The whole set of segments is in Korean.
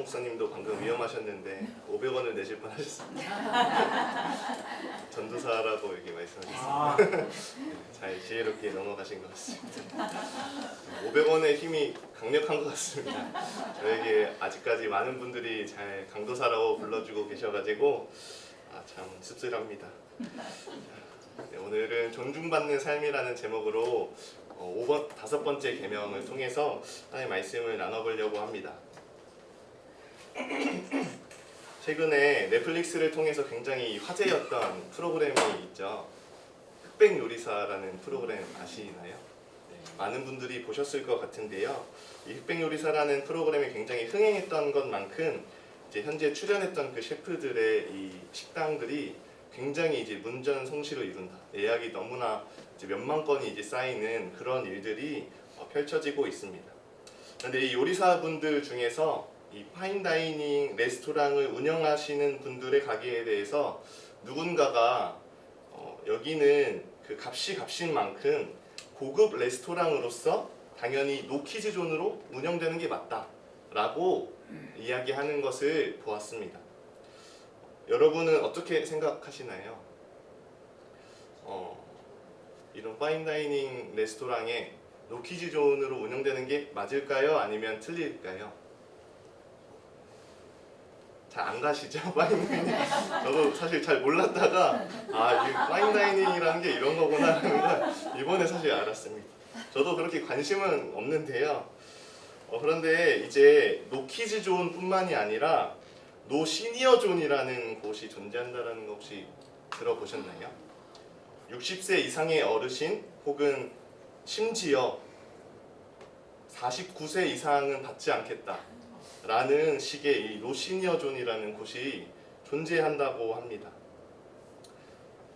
목사님도 방금 위험하셨는데 500원을 내실 뻔하셨습니다. 전도사라고 이렇게 말씀하셨습니다. 잘 지혜롭게 넘어가신 것 같습니다. 500원의 힘이 강력한 것 같습니다. 저에게 아직까지 많은 분들이 잘 강도사라고 불러주고 계셔가지고 참 씁쓸합니다. 네, 오늘은 존중받는 삶이라는 제목으로 5번째 계명을 통해서 하나님의 말씀을 나눠보려고 합니다. 최근에 넷플릭스를 통해서 굉장히 화제였던 프로그램이 있죠. 흑백 요리사라는 프로그램 아시나요? 네, 많은 분들이 보셨을 것 같은데요. 이 흑백 요리사라는 프로그램이 굉장히 흥행했던 것만큼 이제 현재 출연했던 그 셰프들의 이 식당들이 굉장히 이제 문전성시를 이룬다. 예약이 너무나 이제 몇만 건이 이제 쌓이는 그런 일들이 펼쳐지고 있습니다. 그런데 이 요리사분들 중에서 이 파인다이닝 레스토랑을 운영하시는 분들의 가게에 대해서 누군가가 여기는 그 값이 값인 만큼 고급 레스토랑으로서 당연히 노키즈 존으로 운영되는 게 맞다라고 이야기하는 것을 보았습니다. 여러분은 어떻게 생각하시나요? 이런 파인다이닝 레스토랑에 노키즈 존으로 운영되는 게 맞을까요? 아니면 틀릴까요? 잘 안 가시죠? 파인다이닝? 저도 사실 잘 몰랐다가 이게 파인다이닝이라는 게 이런 거구나 하는 걸 이번에 사실 알았습니다. 저도 그렇게 관심은 없는데요. 그런데 이제 노키즈 존 뿐만이 아니라 노 시니어 존이라는 곳이 존재한다는 거 혹시 들어보셨나요? 60세 이상의 어르신 혹은 심지어 49세 이상은 받지 않겠다 라는 식의 이 노 시니어 존이라는 곳이 존재한다고 합니다.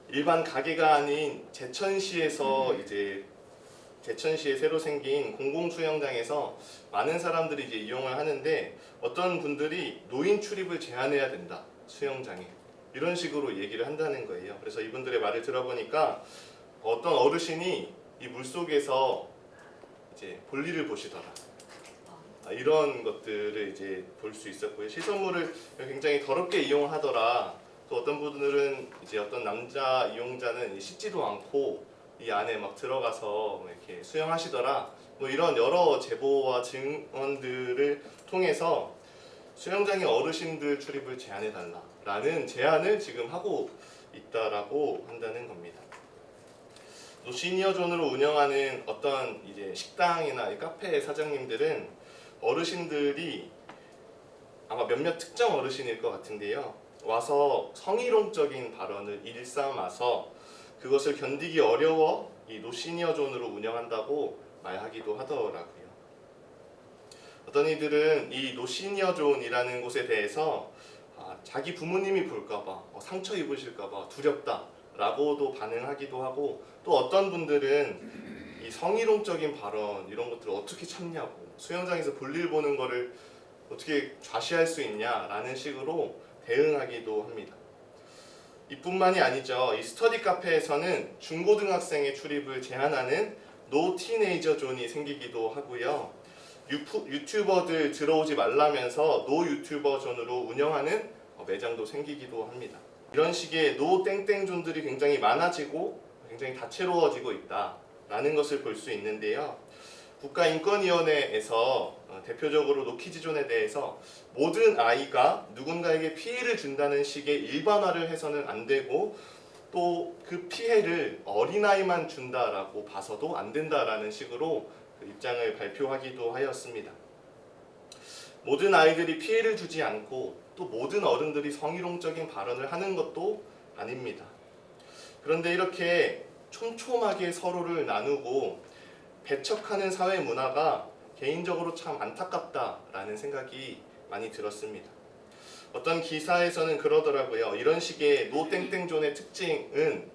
일반 가게가 아닌 제천시에서 이제 제천시에 새로 생긴 공공수영장에서 많은 사람들이 이제 이용을 하는데 어떤 분들이 노인 출입을 제한해야 된다, 수영장에. 이런 식으로 얘기를 한다는 거예요. 그래서 이분들의 말을 들어보니까 어떤 어르신이 이 물속에서 이제 볼일을 보시더라. 이런 것들을 이제 볼 수 있었고요. 시설물을 굉장히 더럽게 이용하더라. 또 어떤 분들은 이제 어떤 남자 이용자는 씻지도 않고 이 안에 막 들어가서 이렇게 수영하시더라. 뭐 이런 여러 제보와 증언들을 통해서 수영장에 어르신들 출입을 제한해달라라는 제안을 지금 하고 있다라고 한다는 겁니다. 또 시니어존으로 운영하는 어떤 이제 식당이나 카페 사장님들은 어르신들이 아마 몇몇 특정 어르신일 것 같은데요. 와서 성희롱적인 발언을 일삼아서 그것을 견디기 어려워 이 노시니어존으로 운영한다고 말하기도 하더라고요. 어떤 이들은 이 노시니어존이라는 곳에 대해서 자기 부모님이 볼까봐 상처 입으실까봐 두렵다라고도 반응하기도 하고 또 어떤 분들은 이 성희롱적인 발언 이런 것들을 어떻게 참냐고 수영장에서 볼일 보는 거를 어떻게 좌시할 수 있냐라는 식으로 대응하기도 합니다. 이뿐만이 아니죠. 이 스터디 카페에서는 중고등학생의 출입을 제한하는 노 티네이저 존이 생기기도 하고요. 유튜버들 들어오지 말라면서 노 유튜버 존으로 운영하는 매장도 생기기도 합니다. 이런 식의 노 땡땡 존들이 굉장히 많아지고 굉장히 다채로워지고 있다라는 것을 볼 수 있는데요. 국가인권위원회에서 대표적으로 노키즈 존에 대해서 모든 아이가 누군가에게 피해를 준다는 식의 일반화를 해서는 안 되고 또 그 피해를 어린아이만 준다라고 봐서도 안 된다라는 식으로 그 입장을 발표하기도 하였습니다. 모든 아이들이 피해를 주지 않고 또 모든 어른들이 성희롱적인 발언을 하는 것도 아닙니다. 그런데 이렇게 촘촘하게 서로를 나누고 배척하는 사회 문화가 개인적으로 참 안타깝다라는 생각이 많이 들었습니다. 어떤 기사에서는 그러더라고요. 이런 식의 노땡땡존의 특징은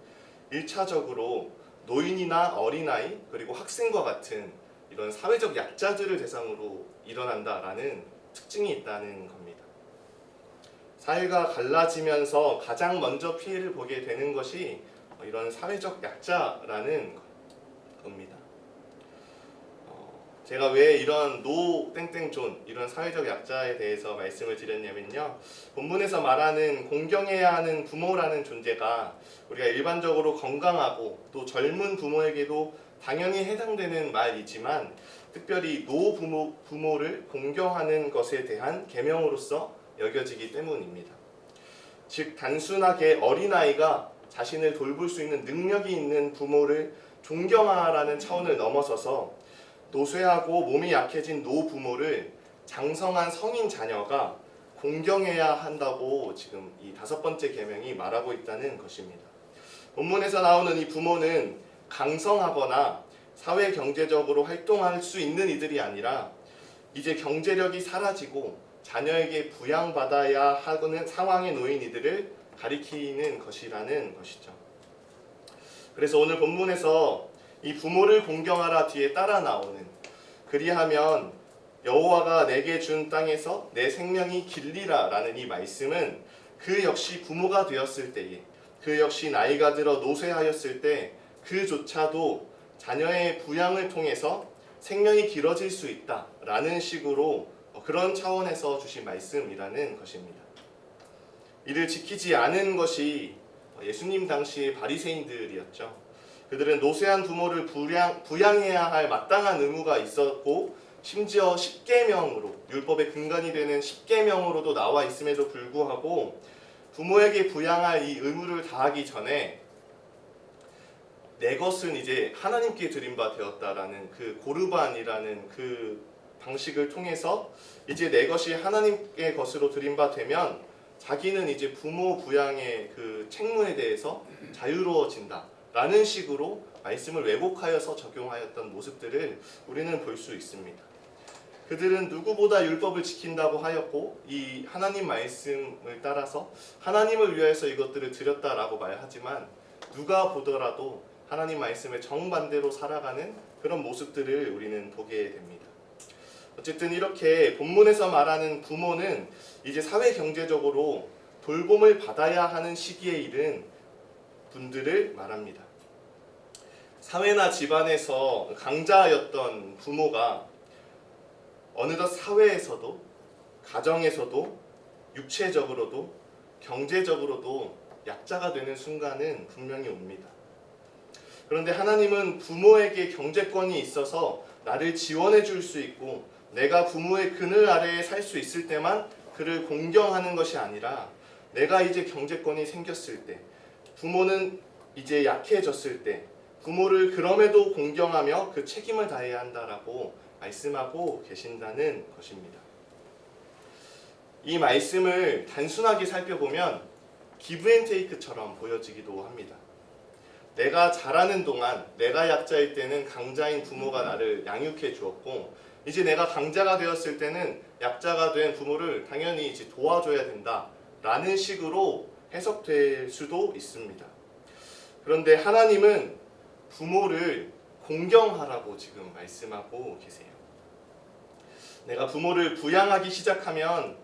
1차적으로 노인이나 어린아이 그리고 학생과 같은 이런 사회적 약자들을 대상으로 일어난다라는 특징이 있다는 겁니다. 사회가 갈라지면서 가장 먼저 피해를 보게 되는 것이 이런 사회적 약자라는 겁니다. 제가 왜 이런 노 땡땡존 이런 사회적 약자에 대해서 말씀을 드렸냐면요. 본문에서 말하는 공경해야 하는 부모라는 존재가 우리가 일반적으로 건강하고 또 젊은 부모에게도 당연히 해당되는 말이지만 특별히 부모를 공경하는 것에 대한 계명으로서 여겨지기 때문입니다. 즉 단순하게 어린아이가 자신을 돌볼 수 있는 능력이 있는 부모를 존경하라는 차원을 넘어서서 노쇠하고 몸이 약해진 노부모를 장성한 성인 자녀가 공경해야 한다고 지금 이 5번째 계명이 말하고 있다는 것입니다. 본문에서 나오는 이 부모는 강성하거나 사회 경제적으로 활동할 수 있는 이들이 아니라 이제 경제력이 사라지고 자녀에게 부양받아야 하는 상황에 놓인 이들을 가리키는 것이라는 것이죠. 그래서 오늘 본문에서 이 부모를 공경하라 뒤에 따라 나오는 그리하면 여호와가 내게 준 땅에서 내 생명이 길리라 라는 이 말씀은 그 역시 부모가 되었을 때에 그 역시 나이가 들어 노쇠하였을 때 그조차도 자녀의 부양을 통해서 생명이 길어질 수 있다 라는 식으로 그런 차원에서 주신 말씀이라는 것입니다. 이를 지키지 않은 것이 예수님 당시의 바리새인들이었죠. 그들은 노쇠한 부모를 부양해야 할 마땅한 의무가 있었고 심지어 10계명으로 율법의 근간이 되는 10계명으로도 나와 있음에도 불구하고 부모에게 부양할 이 의무를 다하기 전에 내 것은 이제 하나님께 드린 바 되었다라는 그 고르반이라는 그 방식을 통해서 이제 내 것이 하나님의 것으로 드린 바 되면 자기는 이제 부모 부양의 그 책무에 대해서 자유로워진다 라는 식으로 말씀을 왜곡하여서 적용하였던 모습들을 우리는 볼 수 있습니다. 그들은 누구보다 율법을 지킨다고 하였고 이 하나님 말씀을 따라서 하나님을 위해서 이것들을 드렸다라고 말하지만 누가 보더라도 하나님 말씀에 정반대로 살아가는 그런 모습들을 우리는 보게 됩니다. 어쨌든 이렇게 본문에서 말하는 부모는 이제 사회 경제적으로 돌봄을 받아야 하는 시기에 이른 분들을 말합니다. 사회나 집안에서 강자였던 부모가 어느덧 사회에서도 가정에서도 육체적으로도 경제적으로도 약자가 되는 순간은 분명히 옵니다. 그런데 하나님은 부모에게 경제권이 있어서 나를 지원해 줄 수 있고 내가 부모의 그늘 아래에 살 수 있을 때만 그를 공경하는 것이 아니라 내가 이제 경제권이 생겼을 때 부모는 이제 약해졌을 때 부모를 그럼에도 공경하며 그 책임을 다해야 한다라고 말씀하고 계신다는 것입니다. 이 말씀을 단순하게 살펴보면 기브앤테이크처럼 보여지기도 합니다. 내가 자라는 동안 내가 약자일 때는 강자인 부모가 나를 양육해 주었고 이제 내가 강자가 되었을 때는 약자가 된 부모를 당연히 이제 도와줘야 된다라는 식으로 해석될 수도 있습니다. 그런데 하나님은 부모를 공경하라고 지금 말씀하고 계세요. 내가 부모를 부양하기 시작하면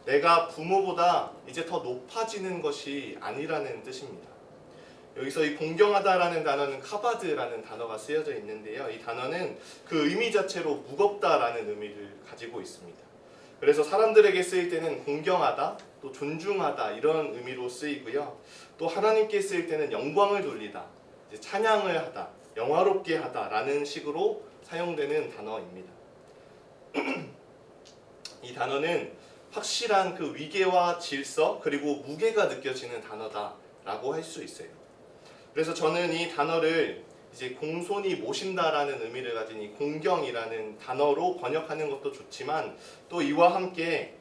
내가 부모보다 이제 더 높아지는 것이 아니라는 뜻입니다. 여기서 이 공경하다라는 단어는 카바드라는 단어가 쓰여져 있는데요. 이 단어는 그 의미 자체로 무겁다라는 의미를 가지고 있습니다. 그래서 사람들에게 쓰일 때는 공경하다, 또 존중하다 이런 의미로 쓰이고요. 또 하나님께 쓰일 때는 영광을 돌리다, 이제 찬양을 하다, 영화롭게 하다라는 식으로 사용되는 단어입니다. 이 단어는 확실한 그 위계와 질서 그리고 무게가 느껴지는 단어다라고 할 수 있어요. 그래서 저는 이 단어를 이제 공손히 모신다라는 의미를 가진 이 공경이라는 단어로 번역하는 것도 좋지만 또 이와 함께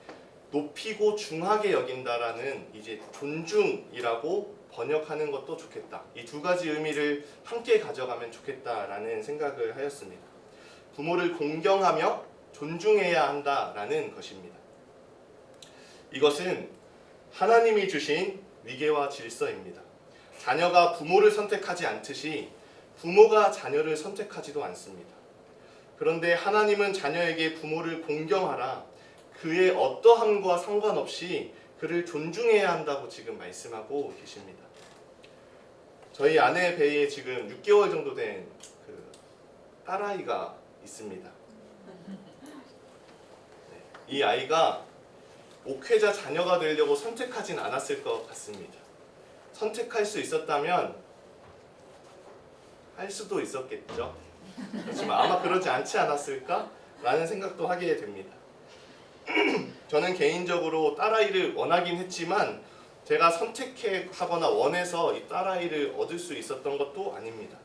높이고 중하게 여긴다라는 이제 존중이라고 번역하는 것도 좋겠다. 이 두 가지 의미를 함께 가져가면 좋겠다라는 생각을 하였습니다. 부모를 공경하며 존중해야 한다라는 것입니다. 이것은 하나님이 주신 위계와 질서입니다. 자녀가 부모를 선택하지 않듯이 부모가 자녀를 선택하지도 않습니다. 그런데 하나님은 자녀에게 부모를 공경하라, 그의 어떠함과 상관없이 그를 존중해야 한다고 지금 말씀하고 계십니다. 저희 아내 배에 지금 6개월 정도 된 그 딸아이가 있습니다. 이 아이가 목회자 자녀가 되려고 선택하진 않았을 것 같습니다. 선택할 수 있었다면 할 수도 있었겠죠. 그렇지만 아마 그러지 않지 않았을까라는 생각도 하게 됩니다. 저는 개인적으로 딸아이를 원하긴 했지만 제가 선택하거나 원해서 이 딸아이를 얻을 수 있었던 것도 아닙니다.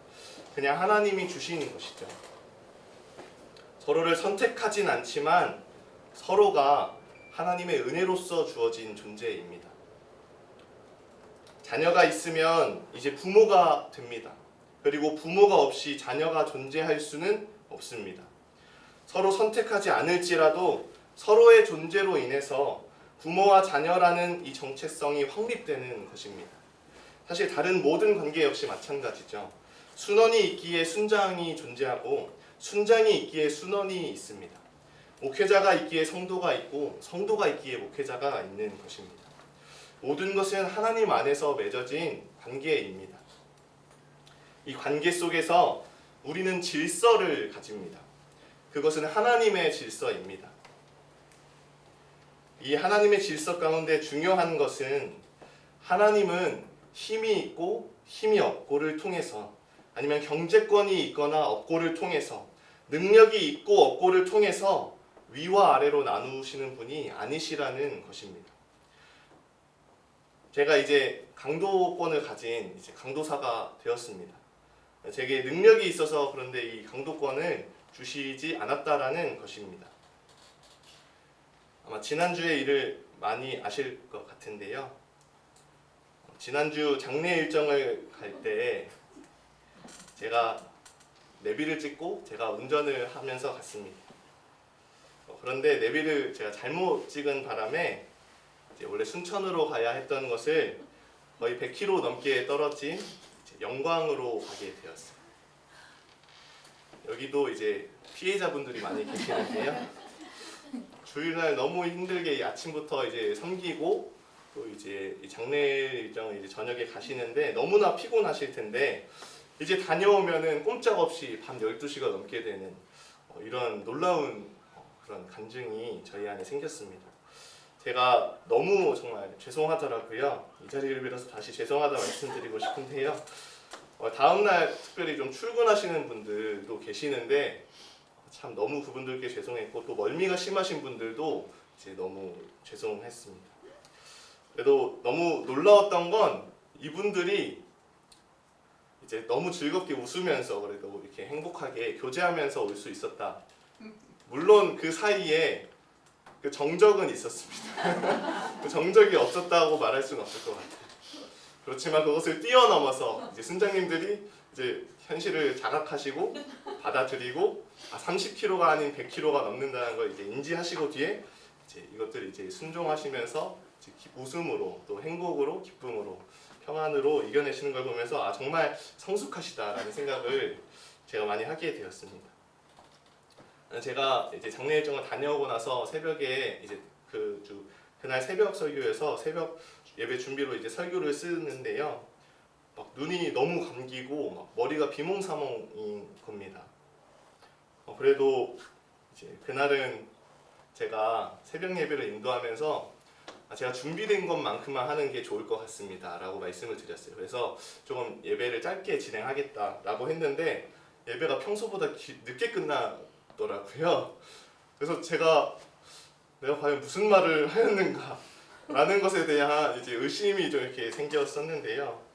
그냥 하나님이 주시는 것이죠. 서로를 선택하진 않지만 서로가 하나님의 은혜로서 주어진 존재입니다. 자녀가 있으면 이제 부모가 됩니다. 그리고 부모가 없이 자녀가 존재할 수는 없습니다. 서로 선택하지 않을지라도 서로의 존재로 인해서 부모와 자녀라는 이 정체성이 확립되는 것입니다. 사실 다른 모든 관계 역시 마찬가지죠. 순원이 있기에 순장이 존재하고 순장이 있기에 순원이 있습니다. 목회자가 있기에 성도가 있고 성도가 있기에 목회자가 있는 것입니다. 모든 것은 하나님 안에서 맺어진 관계입니다. 이 관계 속에서 우리는 질서를 가집니다. 그것은 하나님의 질서입니다. 이 하나님의 질서 가운데 중요한 것은 하나님은 힘이 있고 힘이 없고를 통해서 아니면 경제권이 있거나 없고를 통해서 능력이 있고 없고를 통해서 위와 아래로 나누시는 분이 아니시라는 것입니다. 제가 이제 강도권을 가진 이제 강도사가 되었습니다. 제게 능력이 있어서 그런데 이 강도권을 주시지 않았다라는 것입니다. 아마 지난주에 일을 많이 아실 것 같은데요. 지난주 장례 일정을 갈 때 제가 내비를 찍고 제가 운전을 하면서 갔습니다. 그런데 내비를 제가 잘못 찍은 바람에 이제 원래 순천으로 가야 했던 것을 거의 100km 넘게 떨어진 영광으로 가게 되었어요. 여기도 이제 피해자분들이 많이 계시는데요. 주일날 너무 힘들게 아침부터 이제 섬기고 또 이제 장례 일정을 이제 저녁에 가시는데 너무나 피곤하실 텐데 이제 다녀오면은 꼼짝없이 밤 12시가 넘게 되는 이런 놀라운 그런 간증이 저희 안에 생겼습니다. 제가 너무 정말 죄송하더라고요. 이 자리를 빌어서 다시 죄송하다 말씀드리고 싶은데요. 다음날 특별히 좀 출근하시는 분들도 계시는데 참 너무 그분들께 죄송했고 또 멀미가 심하신 분들도 이제 너무 죄송했습니다. 그래도 너무 놀라웠던 건 이분들이 이제 너무 즐겁게 웃으면서 그래도 이렇게 행복하게 교제하면서 올 수 있었다. 물론 그 사이에 그 정적은 있었습니다. 그 정적이 없었다고 말할 수는 없을 것 같아요. 그렇지만 그것을 뛰어넘어서 이제 순장님들이 이제 현실을 자각하시고 받아들이고 30km가 아닌 100km가 넘는다는 걸 이제 인지하시고 뒤에 이제 이것들을 이제 순종하시면서 이제 웃음으로 또 행복으로 기쁨으로 평안으로 이겨내시는 걸 보면서 정말 성숙하시다라는 생각을 제가 많이 하게 되었습니다. 제가 이제 장례 일정을 다녀오고 나서 새벽에 이제 그날 새벽 설교에서 새벽 예배 준비로 이제 설교를 쓰는데요. 막 눈이 너무 감기고 막 머리가 비몽사몽인 겁니다. 그래도 이제 그날은 제가 새벽 예배를 인도하면서 제가 준비된 것만큼만 하는 게 좋을 것 같습니다 라고 말씀을 드렸어요. 그래서 조금 예배를 짧게 진행하겠다라고 했는데 예배가 평소보다 늦게 끝나더라고요. 그래서 내가 과연 무슨 말을 하였는가 라는 것에 대한 이제 의심이 좀 이렇게 생겼었는데요.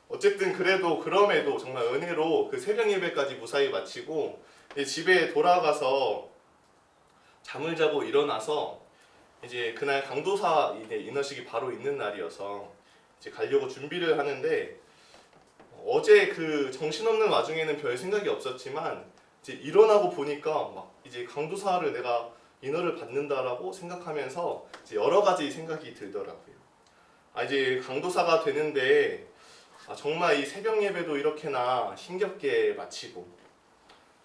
어쨌든 그럼에도 정말 은혜로 그 새벽 예배까지 무사히 마치고 집에 돌아가서 잠을 자고 일어나서 이제 그날 강도사 인허식이 바로 있는 날이어서 이제 가려고 준비를 하는데 어제 그 정신없는 와중에는 별 생각이 없었지만 이제 일어나고 보니까 막 이제 강도사를 내가 인허를 받는다라고 생각하면서 이제 여러 가지 생각이 들더라고요. 이제 강도사가 되는데 정말 이 새벽 예배도 이렇게나 힘겹게 마치고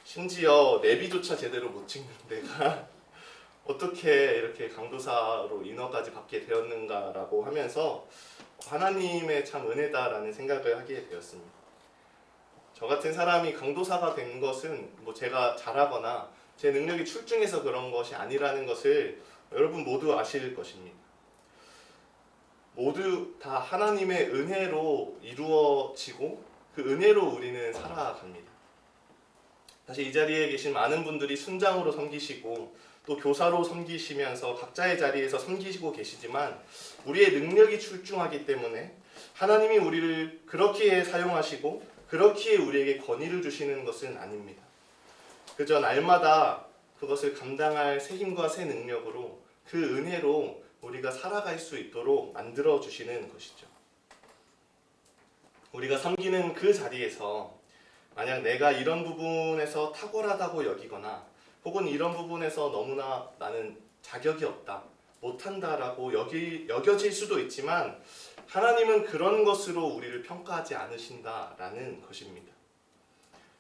심지어 내비조차 제대로 못 찍는 내가 어떻게 이렇게 강도사로 인허까지 받게 되었는가라고 하면서 하나님의 참 은혜다라는 생각을 하게 되었습니다. 저 같은 사람이 강도사가 된 것은 뭐 제가 잘하거나 제 능력이 출중해서 그런 것이 아니라는 것을 여러분 모두 아실 것입니다. 모두 다 하나님의 은혜로 이루어지고 그 은혜로 우리는 살아갑니다. 사실 이 자리에 계신 많은 분들이 순장으로 섬기시고 또 교사로 섬기시면서 각자의 자리에서 섬기시고 계시지만 우리의 능력이 출중하기 때문에 하나님이 우리를 그렇게 사용하시고 그렇게 우리에게 권위를 주시는 것은 아닙니다. 그저 날마다 그것을 감당할 새 힘과 새 능력으로 그 은혜로 우리가 살아갈 수 있도록 만들어 주시는 것이죠. 우리가 섬기는 그 자리에서 만약 내가 이런 부분에서 탁월하다고 여기거나 혹은 이런 부분에서 너무나 나는 자격이 없다, 못한다라고 여겨질 수도 있지만 하나님은 그런 것으로 우리를 평가하지 않으신다라는 것입니다.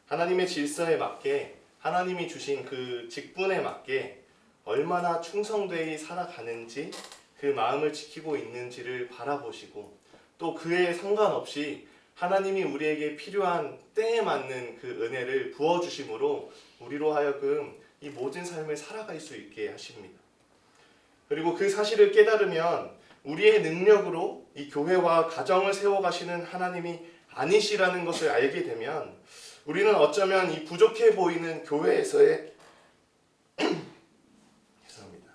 하나님의 질서에 맞게 하나님이 주신 그 직분에 맞게 얼마나 충성되이 살아가는지 그 마음을 지키고 있는지를 바라보시고 또 그에 상관없이 하나님이 우리에게 필요한 때에 맞는 그 은혜를 부어주심으로 우리로 하여금 이 모든 삶을 살아갈 수 있게 하십니다. 그리고 그 사실을 깨달으면 우리의 능력으로 이 교회와 가정을 세워가시는 하나님이 아니시라는 것을 알게 되면 우리는 어쩌면 이 부족해 보이는 교회에서의 죄송합니다.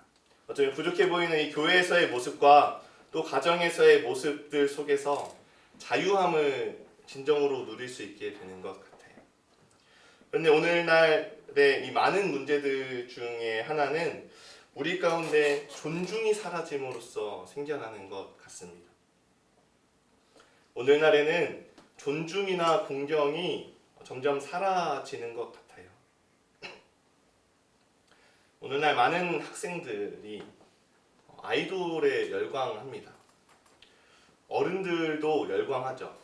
어쩌면 부족해 보이는 이 교회에서의 모습과 또 가정에서의 모습들 속에서 자유함을 진정으로 누릴 수 있게 되는 것 같아요. 그런데 오늘날의 이 많은 문제들 중에 하나는 우리 가운데 존중이 사라짐으로써 생겨나는 것 같습니다. 오늘날에는 존중이나 공경이 점점 사라지는 것 같아요. 오늘날 많은 학생들이 아이돌에 열광합니다. 어른들도 열광하죠.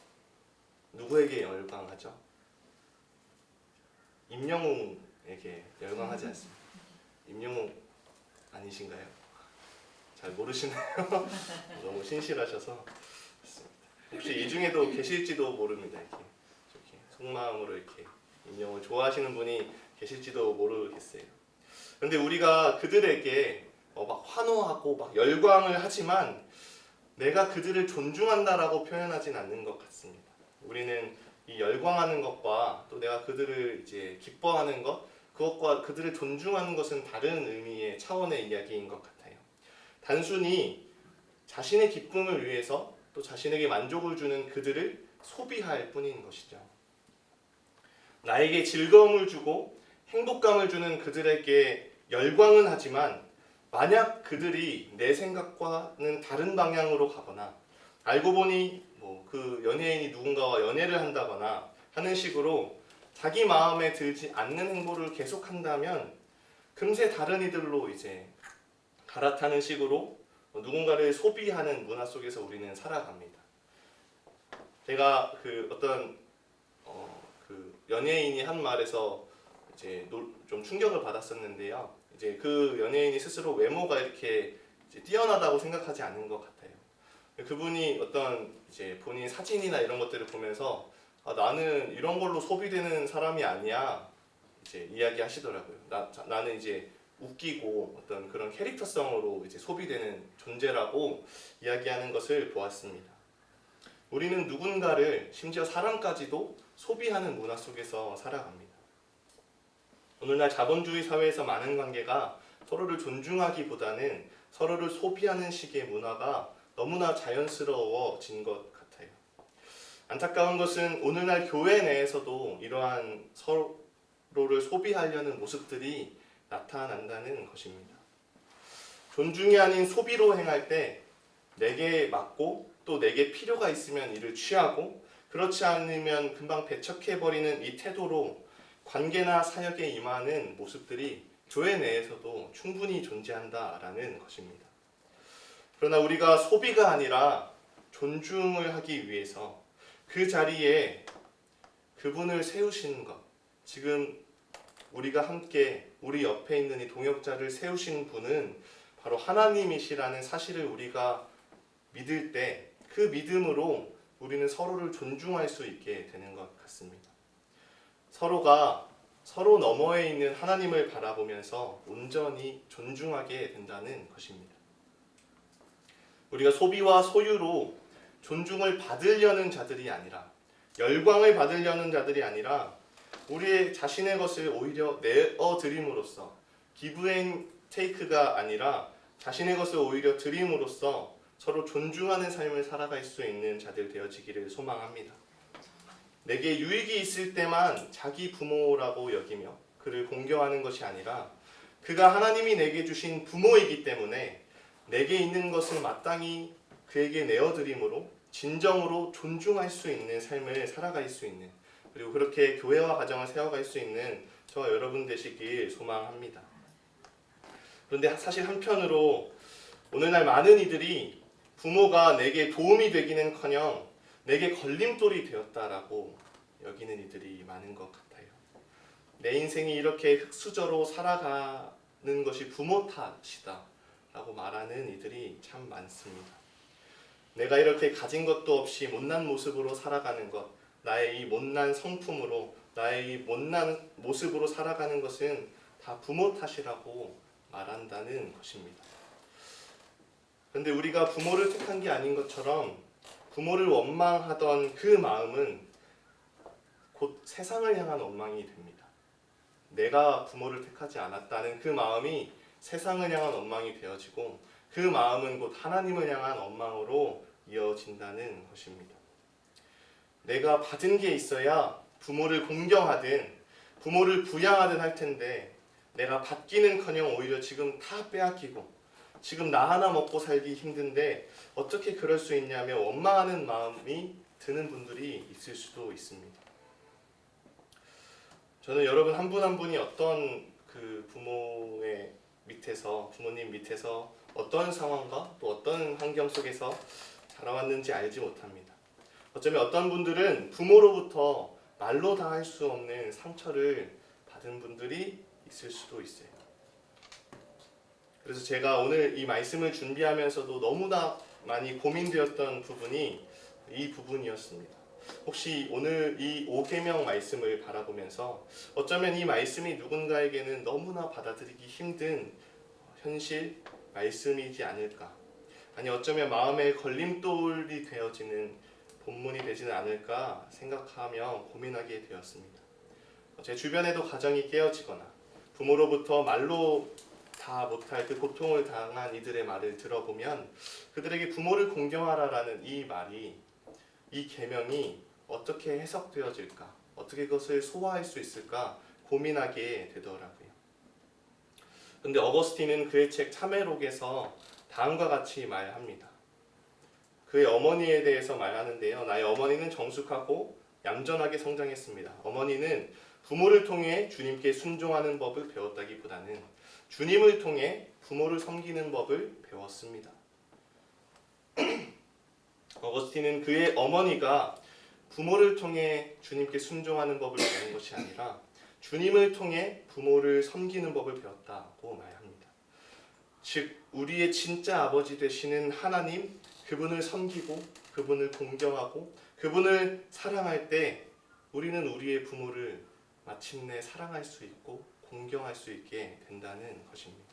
누구에게 열광하죠? 임영웅에게 열광하지 않습니다. 임영웅 아니신가요? 잘 모르시나요? 너무 신실하셔서 그렇습니다. 혹시 이 중에도 계실지도 모릅니다. 이렇게 속마음으로 이렇게 임영웅을 좋아하시는 분이 계실지도 모르겠어요. 그런데 우리가 그들에게 막 환호하고 막 열광을 하지만 내가 그들을 존중한다라고 표현하진 않는 것 같습니다. 우리는 이 열광하는 것과 또 내가 그들을 이제 기뻐하는 것, 그것과 그들을 존중하는 것은 다른 의미의 차원의 이야기인 것 같아요. 단순히 자신의 기쁨을 위해서 또 자신에게 만족을 주는 그들을 소비할 뿐인 것이죠. 나에게 즐거움을 주고 행복감을 주는 그들에게 열광은 하지만 만약 그들이 내 생각과는 다른 방향으로 가거나 알고 보니 그 연예인이 누군가와 연애를 한다거나 하는 식으로 자기 마음에 들지 않는 행보를 계속한다면 금세 다른 이들로 이제 갈아타는 식으로 누군가를 소비하는 문화 속에서 우리는 살아갑니다. 제가 그 어떤 그 연예인이 한 말에서 이제 좀 충격을 받았었는데요. 이제 그 연예인이 스스로 외모가 이렇게 이제 뛰어나다고 생각하지 않는 것 같아요. 그분이 어떤 이제 본인 사진이나 이런 것들을 보면서 나는 이런 걸로 소비되는 사람이 아니야 이제 이야기하시더라고요. 나는 이제 웃기고 어떤 그런 캐릭터성으로 이제 소비되는 존재라고 이야기하는 것을 보았습니다. 우리는 누군가를 심지어 사람까지도 소비하는 문화 속에서 살아갑니다. 오늘날 자본주의 사회에서 많은 관계가 서로를 존중하기보다는 서로를 소비하는 식의 문화가 너무나 자연스러워진 것 같아요. 안타까운 것은 오늘날 교회 내에서도 이러한 서로를 소비하려는 모습들이 나타난다는 것입니다. 존중이 아닌 소비로 행할 때 내게 맞고 또 내게 필요가 있으면 이를 취하고 그렇지 않으면 금방 배척해버리는 이 태도로 관계나 사역에 임하는 모습들이 교회 내에서도 충분히 존재한다라는 것입니다. 그러나 우리가 소비가 아니라 존중을 하기 위해서 그 자리에 그분을 세우시는 것, 지금 우리가 함께 우리 옆에 있는 이 동역자를 세우신 분은 바로 하나님이시라는 사실을 우리가 믿을 때 그 믿음으로 우리는 서로를 존중할 수 있게 되는 것 같습니다. 서로가 서로 너머에 있는 하나님을 바라보면서 온전히 존중하게 된다는 것입니다. 우리가 소비와 소유로 존중을 받으려는 자들이 아니라, 열광을 받으려는 자들이 아니라 우리의 자신의 것을 오히려 내어드림으로써, 기브 앤 테이크가 아니라 자신의 것을 오히려 드림으로써 서로 존중하는 삶을 살아갈 수 있는 자들 되어지기를 소망합니다. 내게 유익이 있을 때만 자기 부모라고 여기며 그를 공경하는 것이 아니라, 그가 하나님이 내게 주신 부모이기 때문에 내게 있는 것을 마땅히 그에게 내어드림으로 진정으로 존중할 수 있는 삶을 살아갈 수 있는, 그리고 그렇게 교회와 가정을 세워갈 수 있는 저와 여러분 되시길 소망합니다. 그런데 사실 한편으로 오늘날 많은 이들이 부모가 내게 도움이 되기는커녕 내게 걸림돌이 되었다라고 여기는 이들이 많은 것 같아요. 내 인생이 이렇게 흙수저로 살아가는 것이 부모 탓이다 라고 말하는 이들이 참 많습니다. 내가 이렇게 가진 것도 없이 못난 모습으로 살아가는 것, 나의 이 못난 성품으로, 나의 이 못난 모습으로 살아가는 것은 다 부모 탓이라고 말한다는 것입니다. 그런데 우리가 부모를 택한 게 아닌 것처럼 부모를 원망하던 그 마음은 곧 세상을 향한 원망이 됩니다. 내가 부모를 택하지 않았다는 그 마음이 세상을 향한 원망이 되어지고, 그 마음은 곧 하나님을 향한 원망으로 이어진다는 것입니다. 내가 받은 게 있어야 부모를 공경하든 부모를 부양하든 할 텐데, 내가 받기는커녕 오히려 지금 다 빼앗기고 지금 나 하나 먹고 살기 힘든데 어떻게 그럴 수 있냐며 원망하는 마음이 드는 분들이 있을 수도 있습니다. 저는 여러분 한 분 한 분이 어떤 그 부모의 밑에서, 부모님 밑에서 어떤 상황과 또 어떤 환경 속에서 자라왔는지 알지 못합니다. 어쩌면 어떤 분들은 부모로부터 말로 다 할 수 없는 상처를 받은 분들이 있을 수도 있어요. 그래서 제가 오늘 이 말씀을 준비하면서도 너무나 많이 고민되었던 부분이 이 부분이었습니다. 혹시 오늘 이 5계명 말씀을 바라보면서 어쩌면 이 말씀이 누군가에게는 너무나 받아들이기 힘든 현실 말씀이지 않을까, 아니 어쩌면 마음의 걸림돌이 되어지는 본문이 되지는 않을까 생각하며 고민하게 되었습니다. 제 주변에도 가정이 깨어지거나 부모로부터 말로 다 못할 그 고통을 당한 이들의 말을 들어보면 그들에게 부모를 공경하라라는 이 말이, 이 계명이 어떻게 해석되어질까, 어떻게 그것을 소화할 수 있을까 고민하게 되더라고요. 그런데 어거스틴은 그의 책 참회록에서 다음과 같이 말합니다. 그의 어머니에 대해서 말하는데요. 나의 어머니는 정숙하고 얌전하게 성장했습니다. 어머니는 부모를 통해 주님께 순종하는 법을 배웠다기보다는 주님을 통해 부모를 섬기는 법을 배웠습니다. 어거스틴은 그의 어머니가 부모를 통해 주님께 순종하는 법을 배운 것이 아니라 주님을 통해 부모를 섬기는 법을 배웠다고 말합니다. 즉 우리의 진짜 아버지 되시는 하나님, 그분을 섬기고 그분을 공경하고 그분을 사랑할 때 우리는 우리의 부모를 마침내 사랑할 수 있고 공경할 수 있게 된다는 것입니다.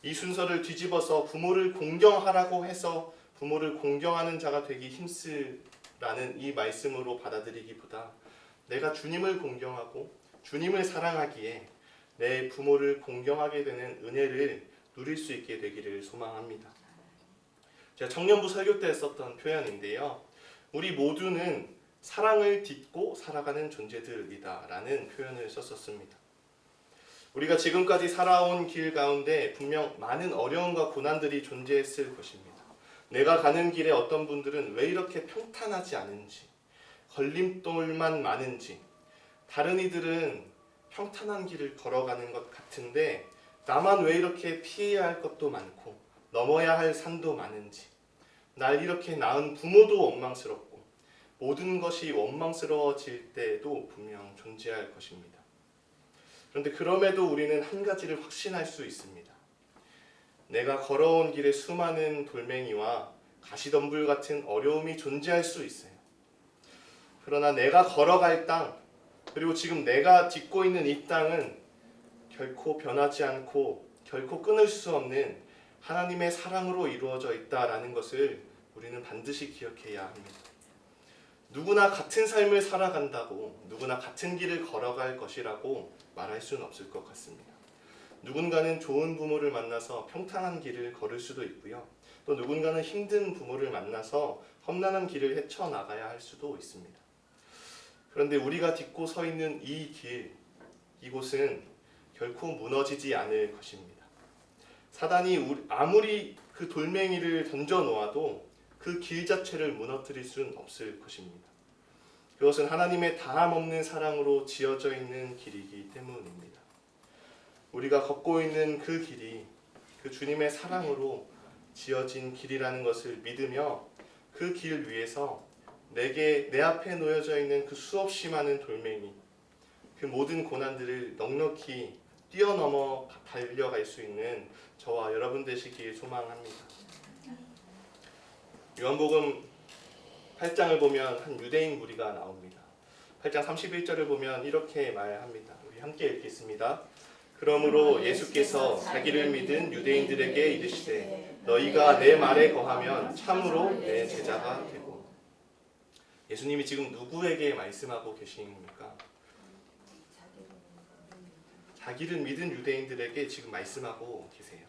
이 순서를 뒤집어서 부모를 공경하라고 해서 부모를 공경하는 자가 되기 힘쓰라는 이 말씀으로 받아들이기보다 내가 주님을 공경하고 주님을 사랑하기에 내 부모를 공경하게 되는 은혜를 누릴 수 있게 되기를 소망합니다. 제가 청년부 설교 때 썼던 표현인데요. 우리 모두는 사랑을 딛고 살아가는 존재들이다 라는 표현을 썼었습니다. 우리가 지금까지 살아온 길 가운데 분명 많은 어려움과 고난들이 존재했을 것입니다. 내가 가는 길에 어떤 분들은 왜 이렇게 평탄하지 않은지, 걸림돌만 많은지, 다른 이들은 평탄한 길을 걸어가는 것 같은데 나만 왜 이렇게 피해야 할 것도 많고 넘어야 할 산도 많은지, 날 이렇게 낳은 부모도 원망스럽고 모든 것이 원망스러워질 때도 분명 존재할 것입니다. 그런데 그럼에도 우리는 한 가지를 확신할 수 있습니다. 내가 걸어온 길에 수많은 돌멩이와 가시덤불 같은 어려움이 존재할 수 있어요. 그러나 내가 걸어갈 땅, 그 그리고 지금 내가 딛고 있는 이 땅은 결코 변하지 않고 결코 끊을 수 없는 하나님의 사랑으로 이루어져 있다라는 것을 우리는 반드시 기억해야 합니다. 누구나 같은 삶을 살아간다고, 누구나 같은 길을 걸어갈 것이라고 말할 수는 없을 것 같습니다. 누군가는 좋은 부모를 만나서 평탄한 길을 걸을 수도 있고요. 또 누군가는 힘든 부모를 만나서 험난한 길을 헤쳐나가야 할 수도 있습니다. 그런데 우리가 딛고 서 있는 이 길, 이곳은 결코 무너지지 않을 것입니다. 사단이 아무리 그 돌멩이를 던져 놓아도 그 길 자체를 무너뜨릴 수는 없을 것입니다. 그것은 하나님의 다함 없는 사랑으로 지어져 있는 길이기 때문입니다. 우리가 걷고 있는 그 길이 그 주님의 사랑으로 지어진 길이라는 것을 믿으며 그 길 위에서 내 앞에 놓여져 있는 그 수없이 많은 돌멩이, 그 모든 고난들을 넉넉히 뛰어넘어 달려갈 수 있는 저와 여러분 되시길 소망합니다. 요한복음 8장을 보면 한 유대인 무리가 나옵니다. 8장 31절을 보면 이렇게 말합니다. 우리 함께 읽겠습니다. 그러므로 예수께서 자기를 믿은 유대인들에게 이르시되 너희가 내 말에 거하면 참으로 내 제자가 되고. 예수님이 지금 누구에게 말씀하고 계십니까? 자기를 믿은 유대인들에게 지금 말씀하고 계세요.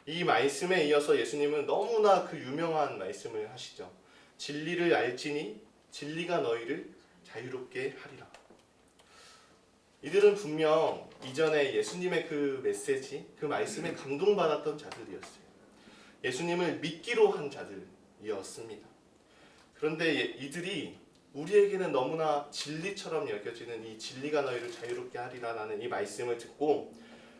이 말씀에 이어서 예수님은 너무나 그 유명한 말씀을 하시죠. 진리를 알지니 진리가 너희를 자유롭게 하리라. 이들은 분명 이전에 예수님의 그 메시지, 그 말씀에 감동받았던 자들이었어요. 예수님을 믿기로 한 자들이었습니다. 그런데 이들이 우리에게는 너무나 진리처럼 여겨지는 이 진리가 너희를 자유롭게 하리라라는 이 말씀을 듣고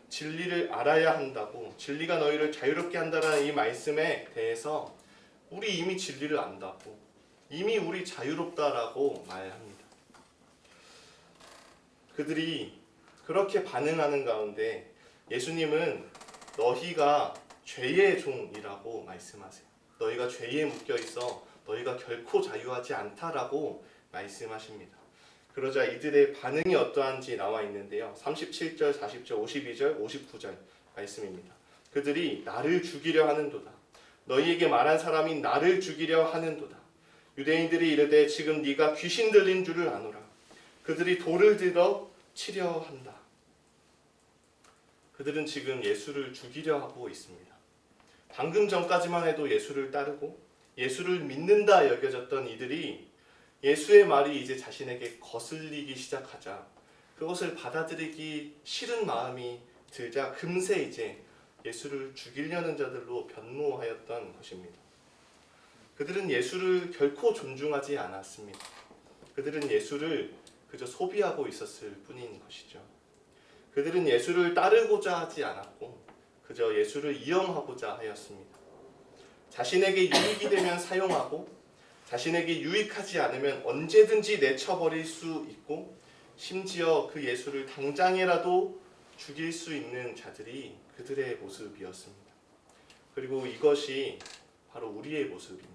진리를 알아야 한다고, 진리가 너희를 자유롭게 한다라는 이 말씀에 대해서 우리 이미 진리를 안다고, 이미 우리 자유롭다라고 말합니다. 그들이 그렇게 반응하는 가운데 예수님은 너희가 죄의 종이라고 말씀하세요. 너희가 죄에 묶여 있어 너희가 결코 자유하지 않다라고 말씀하십니다. 그러자 이들의 반응이 어떠한지 나와 있는데요. 37절, 40절, 52절, 59절 말씀입니다. 그들이 나를 죽이려 하는도다. 너희에게 말한 사람이 나를 죽이려 하는도다. 유대인들이 이르되 지금 네가 귀신 들린 줄을 아노라. 그들이 돌을 들어 치려 한다. 그들은 지금 예수를 죽이려 하고 있습니다. 방금 전까지만 해도 예수를 따르고 예수를 믿는다 여겨졌던 이들이 예수의 말이 이제 자신에게 거슬리기 시작하자 그것을 받아들이기 싫은 마음이 들자 금세 이제 예수를 죽이려는 자들로 변모하였던 것입니다. 그들은 예수를 결코 존중하지 않았습니다. 그들은 예수를 그저 소비하고 있었을 뿐인 것이죠. 그들은 예수를 따르고자 하지 않았고 그저 예수를 이용하고자 하였습니다. 자신에게 유익이 되면 사용하고 자신에게 유익하지 않으면 언제든지 내쳐버릴 수 있고 심지어 그 예수를 당장이라도 죽일 수 있는 자들이 그들의 모습이었습니다. 그리고 이것이 바로 우리의 모습입니다.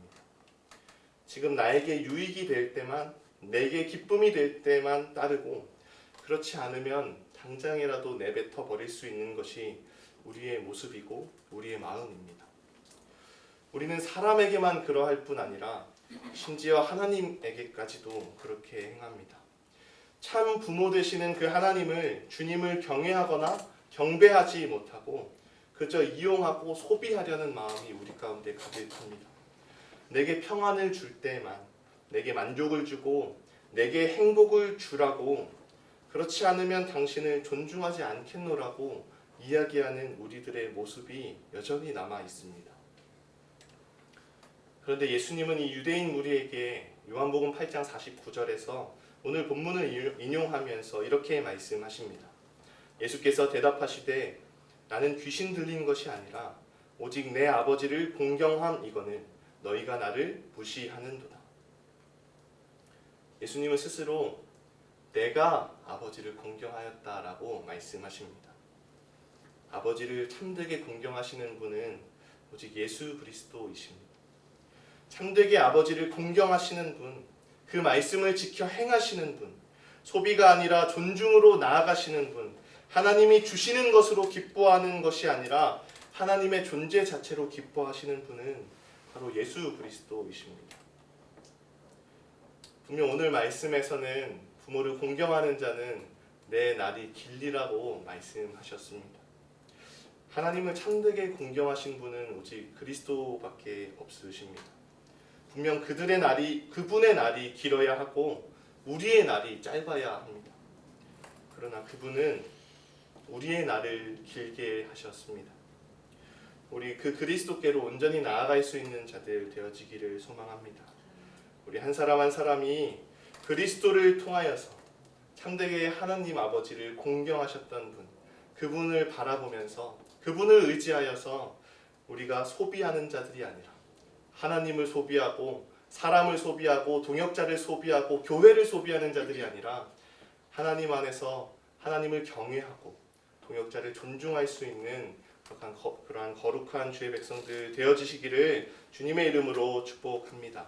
지금 나에게 유익이 될 때만, 내게 기쁨이 될 때만 따르고 그렇지 않으면 당장이라도 내뱉어 버릴 수 있는 것이 우리의 모습이고 우리의 마음입니다. 우리는 사람에게만 그러할 뿐 아니라 심지어 하나님에게까지도 그렇게 행합니다. 참 부모 되시는 그 하나님을, 주님을 경외하거나 경배하지 못하고 그저 이용하고 소비하려는 마음이 우리 가운데 가득합니다. 내게 평안을 줄 때만, 내게 만족을 주고 내게 행복을 주라고, 그렇지 않으면 당신을 존중하지 않겠노라고 이야기하는 우리들의 모습이 여전히 남아 있습니다. 그런데 예수님은 이 유대인 무리에게 요한복음 8장 49절에서 오늘 본문을 인용하면서 이렇게 말씀하십니다. 예수께서 대답하시되 나는 귀신 들린 것이 아니라 오직 내 아버지를 공경함이거늘 너희가 나를 무시하는도다. 예수님은 스스로 내가 아버지를 공경하였다라고 말씀하십니다. 아버지를 참되게 공경하시는 분은 오직 예수 그리스도이십니다. 참되게 아버지를 공경하시는 분, 그 말씀을 지켜 행하시는 분, 소비가 아니라 존중으로 나아가시는 분, 하나님이 주시는 것으로 기뻐하는 것이 아니라 하나님의 존재 자체로 기뻐하시는 분은 바로 예수 그리스도이십니다. 분명 오늘 말씀에서는 부모를 공경하는 자는 내 날이 길리라고 말씀하셨습니다. 하나님을 참되게 공경하신 분은 오직 그리스도밖에 없으십니다. 분명 그분의 날이 길어야 하고 우리의 날이 짧아야 합니다. 그러나 그분은 우리의 날을 길게 하셨습니다. 우리 그 그리스도께로 온전히 나아갈 수 있는 자들 되어지기를 소망합니다. 우리 한 사람 한 사람이 그리스도를 통하여서 참되게 하나님 아버지를 공경하셨던 분, 그분을 바라보면서 그분을 의지하여서 우리가 소비하는 자들이 아니라 하나님을 소비하고 사람을 소비하고 동역자를 소비하고 교회를 소비하는 자들이 아니라 하나님 안에서 하나님을 경외하고 동역자를 존중할 수 있는 그러한 거룩한 주의 백성들 되어지시기를 주님의 이름으로 축복합니다.